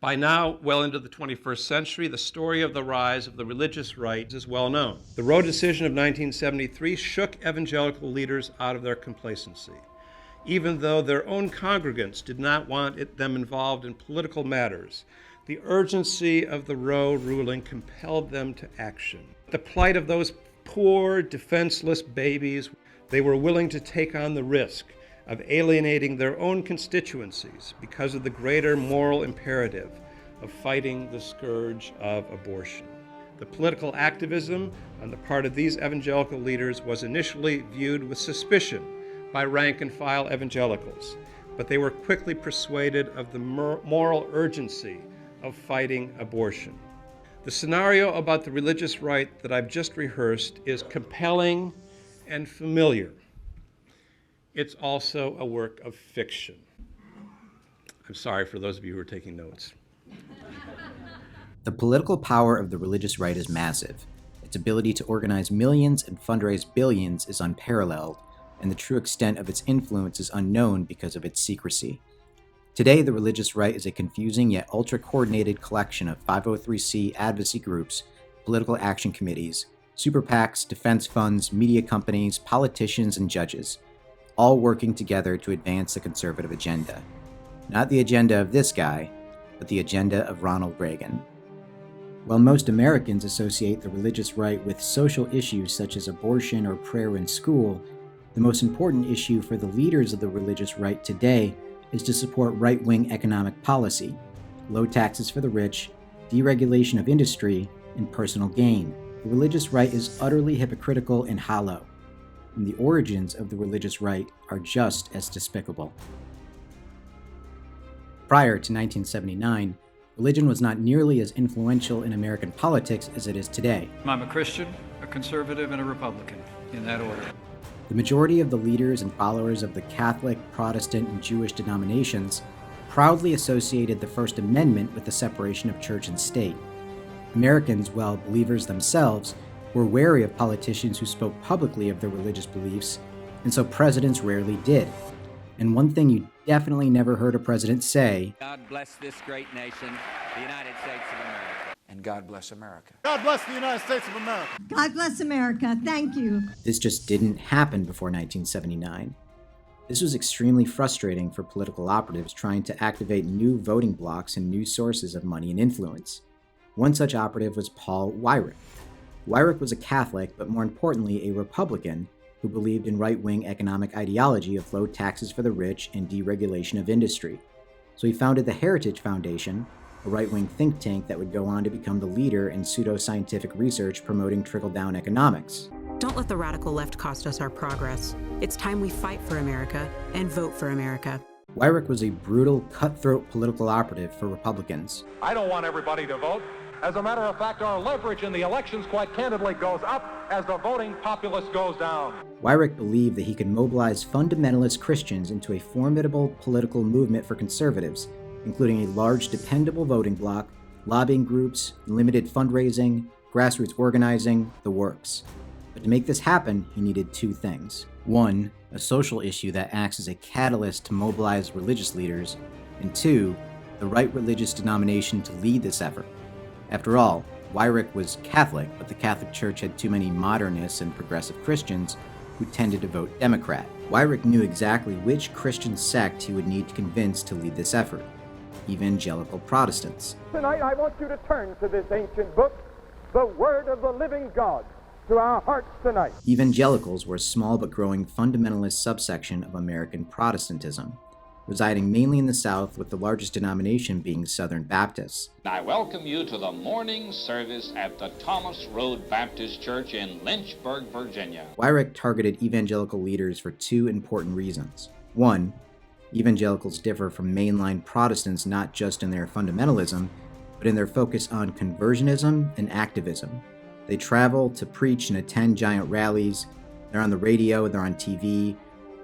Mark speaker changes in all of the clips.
Speaker 1: By now, well into the 21st century, the story of the rise of the religious right is well known. The Roe decision of 1973 shook evangelical leaders out of their complacency, even though their own congregants did not want them involved in political matters. The urgency of the Roe ruling compelled them to action. The plight of those poor, defenseless babies, they were willing to take on the risk of alienating their own constituencies because of the greater moral imperative of fighting the scourge of abortion. The political activism on the part of these evangelical leaders was initially viewed with suspicion by rank-and-file evangelicals, but they were quickly persuaded of the moral urgency of fighting abortion. The scenario about the religious right that I've just rehearsed is compelling and familiar. It's also a work of fiction. I'm sorry for those of you who are taking notes.
Speaker 2: The political power of the religious right is massive. Its ability to organize millions and fundraise billions is unparalleled, and the true extent of its influence is unknown because of its secrecy. Today, the religious right is a confusing yet ultra-coordinated collection of 503c advocacy groups, political action committees, super PACs, defense funds, media companies, politicians, and judges, all working together to advance the conservative agenda. Not the agenda of this guy, but the agenda of Ronald Reagan. While most Americans associate the religious right with social issues such as abortion or prayer in school, the most important issue for the leaders of the religious right today is to support right-wing economic policy, low taxes for the rich, deregulation of industry, and personal gain. The religious right is utterly hypocritical and hollow, and the origins of the religious right are just as despicable. Prior to 1979, religion was not nearly as influential in American politics as it is today.
Speaker 3: I'm a Christian, a conservative, and a Republican, in that order.
Speaker 2: The majority of the leaders and followers of the Catholic, Protestant, and Jewish denominations proudly associated the First Amendment with the separation of church and state. Americans, while believers themselves, were wary of politicians who spoke publicly of their religious beliefs, and so presidents rarely did. And one thing you definitely never heard a president say,
Speaker 4: God bless this great nation, the United States of America.
Speaker 5: And God bless America.
Speaker 6: God bless the United States of America.
Speaker 7: God bless America. Thank you.
Speaker 2: This just didn't happen before 1979. This was extremely frustrating for political operatives trying to activate new voting blocks and new sources of money and influence. One such operative was Paul Weyrich. Weyrich was a Catholic, but more importantly, a Republican who believed in right-wing economic ideology of low taxes for the rich and deregulation of industry. So he founded the Heritage Foundation, a right-wing think tank that would go on to become the leader in pseudo-scientific research promoting trickle-down economics.
Speaker 8: Don't let the radical left cost us our progress. It's time we fight for America and vote for America.
Speaker 2: Weyrich was a brutal, cutthroat political operative for Republicans.
Speaker 9: I don't want everybody to vote. As a matter of fact, our leverage in the elections quite candidly goes up as the voting populace goes down.
Speaker 2: Weyrich believed that he could mobilize fundamentalist Christians into a formidable political movement for conservatives, including a large, dependable voting bloc, lobbying groups, limited fundraising, grassroots organizing, the works. But to make this happen, he needed two things. One, a social issue that acts as a catalyst to mobilize religious leaders, and two, the right religious denomination to lead this effort. After all, Weyrich was Catholic, but the Catholic Church had too many modernists and progressive Christians who tended to vote Democrat. Weyrich knew exactly which Christian sect he would need to convince to lead this effort: Evangelical Protestants.
Speaker 9: Tonight I want you to turn to this ancient book, the Word of the Living God, to our hearts tonight.
Speaker 2: Evangelicals were a small but growing fundamentalist subsection of American Protestantism, residing mainly in the South, with the largest denomination being Southern Baptists.
Speaker 10: I welcome you to the morning service at the Thomas Road Baptist Church in Lynchburg, Virginia.
Speaker 2: Weyrich targeted evangelical leaders for two important reasons. One, evangelicals differ from mainline Protestants not just in their fundamentalism, but in their focus on conversionism and activism. They travel to preach and attend giant rallies, they're on the radio, they're on TV.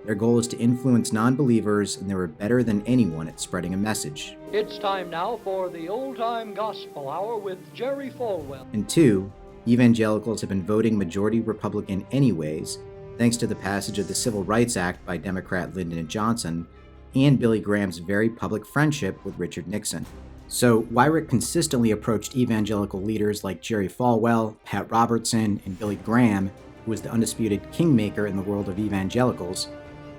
Speaker 2: Their goal is to influence non-believers, and they were better than anyone at spreading a message.
Speaker 11: It's time now for the Old-Time Gospel Hour with Jerry Falwell.
Speaker 2: And two, evangelicals have been voting majority Republican anyways, thanks to the passage of the Civil Rights Act by Democrat Lyndon Johnson and Billy Graham's very public friendship with Richard Nixon. So Weyrich consistently approached evangelical leaders like Jerry Falwell, Pat Robertson, and Billy Graham, who was the undisputed kingmaker in the world of evangelicals.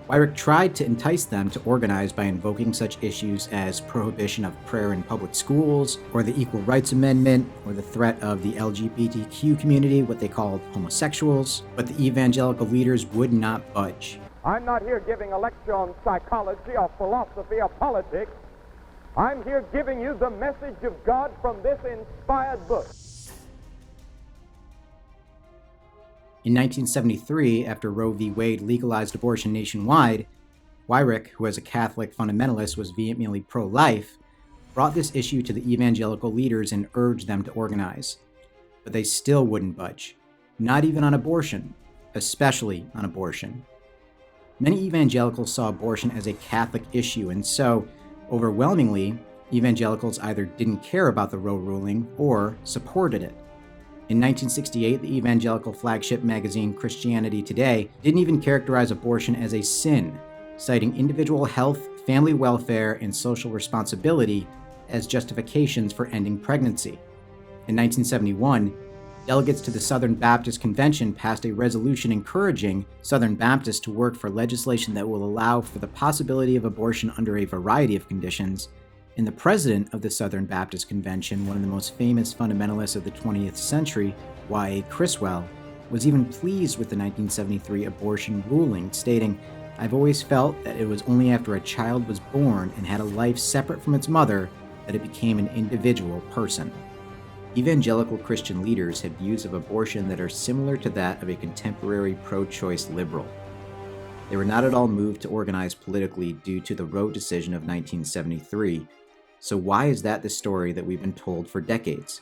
Speaker 2: Weyrich tried to entice them to organize by invoking such issues as prohibition of prayer in public schools, or the Equal Rights Amendment, or the threat of the LGBTQ community, what they called homosexuals, but the evangelical leaders would not budge.
Speaker 9: I'm not here giving a lecture on psychology or philosophy or politics. I'm here giving you the message of God from this inspired book.
Speaker 2: In 1973, after Roe v. Wade legalized abortion nationwide, Weyrich, who as a Catholic fundamentalist was vehemently pro-life, brought this issue to the evangelical leaders and urged them to organize. But they still wouldn't budge, not even on abortion, especially on abortion. Many evangelicals saw abortion as a Catholic issue, and so, overwhelmingly, evangelicals either didn't care about the Roe ruling or supported it. In 1968, the evangelical flagship magazine Christianity Today didn't even characterize abortion as a sin, citing individual health, family welfare, and social responsibility as justifications for ending pregnancy. In 1971, delegates to the Southern Baptist Convention passed a resolution encouraging Southern Baptists to work for legislation that will allow for the possibility of abortion under a variety of conditions, and the president of the Southern Baptist Convention, one of the most famous fundamentalists of the 20th century, Y.A. Criswell, was even pleased with the 1973 abortion ruling, stating, "I've always felt that it was only after a child was born and had a life separate from its mother that it became an individual person." Evangelical Christian leaders had views of abortion that are similar to that of a contemporary pro-choice liberal. They were not at all moved to organize politically due to the Roe decision of 1973. So why is that the story that we've been told for decades?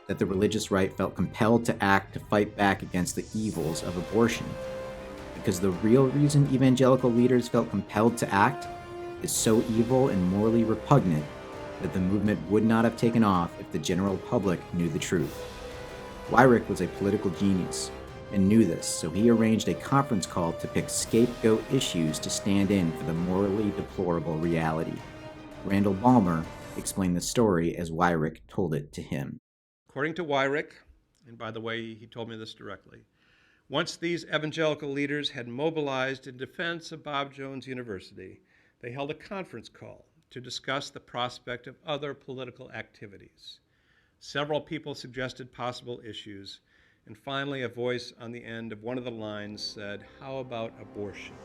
Speaker 2: That the religious right felt compelled to act to fight back against the evils of abortion? Because the real reason evangelical leaders felt compelled to act is so evil and morally repugnant that the movement would not have taken off if the general public knew the truth. Weyrich was a political genius and knew this, so he arranged a conference call to pick scapegoat issues to stand in for the morally deplorable reality. Randall Ballmer explained the story as Weyrich told it to him.
Speaker 1: According to Weyrich, and by the way, he told me this directly, once these evangelical leaders had mobilized in defense of Bob Jones University, they held a conference call to discuss the prospect of other political activities. Several people suggested possible issues, and finally a voice on the end of one of the lines said, "How about abortion?"